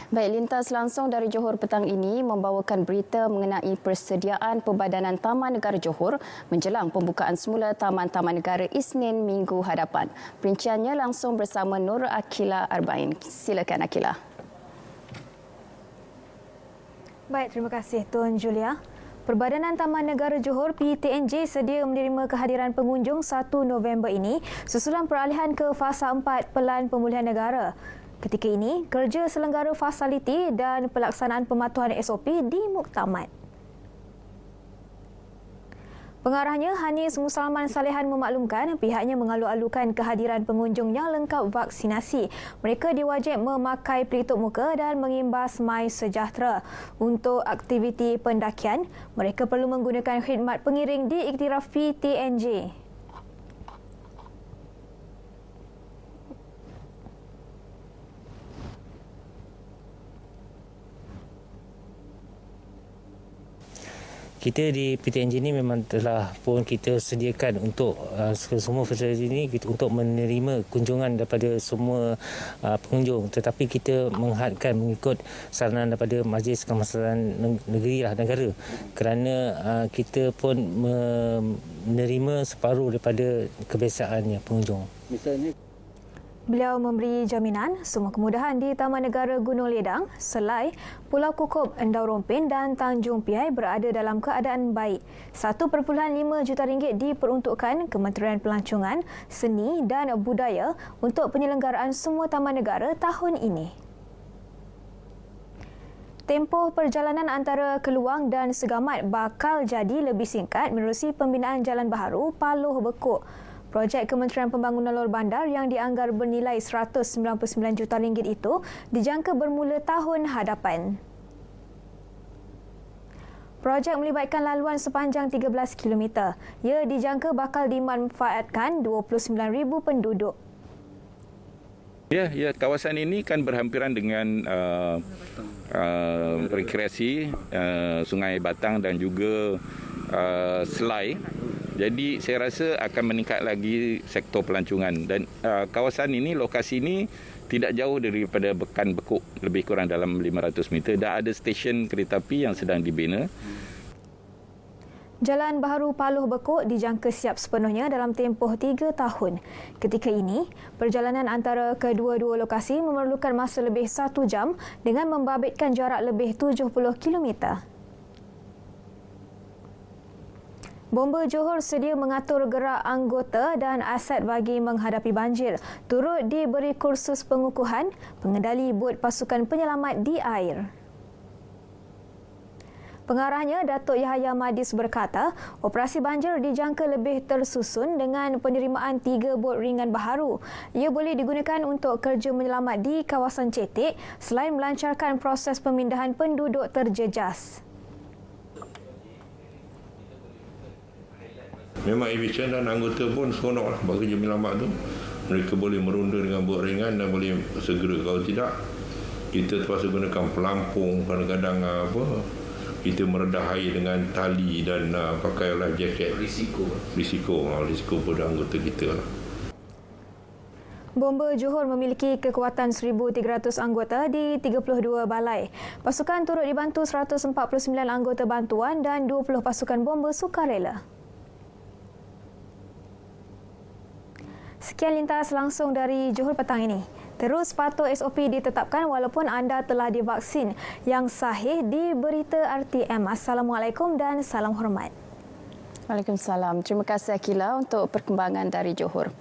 Baik, lintas langsung dari Johor petang ini membawakan berita mengenai persediaan pembadanan Taman Negara Johor menjelang pembukaan semula Taman-Taman Negara Isnin minggu hadapan. Perinciannya langsung bersama Nur Akila Arbain. Silakan Akila. Baik, terima kasih Tuan Julia. Perbadanan Taman Negara Johor PTNJ sedia menerima kehadiran pengunjung 1 November ini susulan peralihan ke fasa 4 Pelan Pemulihan Negara. Ketika ini, kerja selenggara fasiliti dan pelaksanaan pematuhan SOP dimuktamad. Pengarahnya Hanis Musalman Salehan memaklumkan pihaknya mengalu-alukan kehadiran pengunjung yang lengkap vaksinasi. Mereka diwajib memakai pelitup muka dan mengimbas My Sejahtera. Untuk aktiviti pendakian, mereka perlu menggunakan khidmat pengiring di iktiraf PTNJ. Kita di PTNJ ini memang telah pun kita sediakan untuk semua fasiliti ini untuk menerima kunjungan daripada semua pengunjung, tetapi kita menghadkan mengikut saranan daripada Majlis Kemaslahatan Negara kerana kita pun menerima separuh daripada kebiasaannya pengunjung. Beliau memberi jaminan semua kemudahan di Taman Negara Gunung Ledang, Selai, Pulau Kukup, Endau Rompin dan Tanjung Piai berada dalam keadaan baik. 1.5 juta ringgit diperuntukkan Kementerian Pelancongan, Seni dan Budaya untuk penyelenggaraan semua taman negara tahun ini. Tempoh perjalanan antara Keluang dan Segamat bakal jadi lebih singkat menerusi pembinaan Jalan Baharu Paloh Bekuk. Projek Kementerian Pembangunan Lor Bandar yang dianggar bernilai RM199 juta itu dijangka bermula tahun hadapan. Projek melibatkan laluan sepanjang 13 km. Ia dijangka bakal dimanfaatkan 29,000 penduduk. Ya, kawasan ini kan berhampiran dengan rekreasi Sungai Batang dan juga Selai. Jadi saya rasa akan meningkat lagi sektor pelancongan dan kawasan ini, lokasi ini tidak jauh daripada Bekan Bekuk, lebih kurang dalam 500 meter. Dah ada stesen kereta api yang sedang dibina. Jalan Baharu Paloh Bekuk dijangka siap sepenuhnya dalam tempoh 3 tahun. Ketika ini, perjalanan antara kedua-dua lokasi memerlukan masa lebih 1 jam dengan membabitkan jarak lebih 70 km. Bomba Johor sedia mengatur gerak anggota dan aset bagi menghadapi banjir. Turut diberi kursus pengukuhan pengendali bot pasukan penyelamat di air. Pengarahnya, Datuk Yahya Madis berkata, operasi banjir dijangka lebih tersusun dengan penerimaan 3 bot ringan baharu. Ia boleh digunakan untuk kerja menyelamat di kawasan cetek selain melancarkan proses pemindahan penduduk terjejas. Memang efisien dan anggota pun seronoklah buat kerja menyelamat tu. Mereka boleh merunda dengan bot ringan dan boleh segera. Kalau tidak, kita terpaksa gunakan pelampung, kadang-kadang kita meredah air dengan tali dan pakai life jacket. Risiko pada anggota kita lah. Bomba Johor memiliki kekuatan 1,300 anggota di 32 balai. Pasukan turut dibantu 149 anggota bantuan dan 20 pasukan bomba sukarela. Sekian lintas langsung dari Johor petang ini. Terus patuh SOP ditetapkan walaupun anda telah divaksin. Yang sahih di Berita RTM. Assalamualaikum dan salam hormat. Waalaikumsalam. Terima kasih Akila untuk perkembangan dari Johor.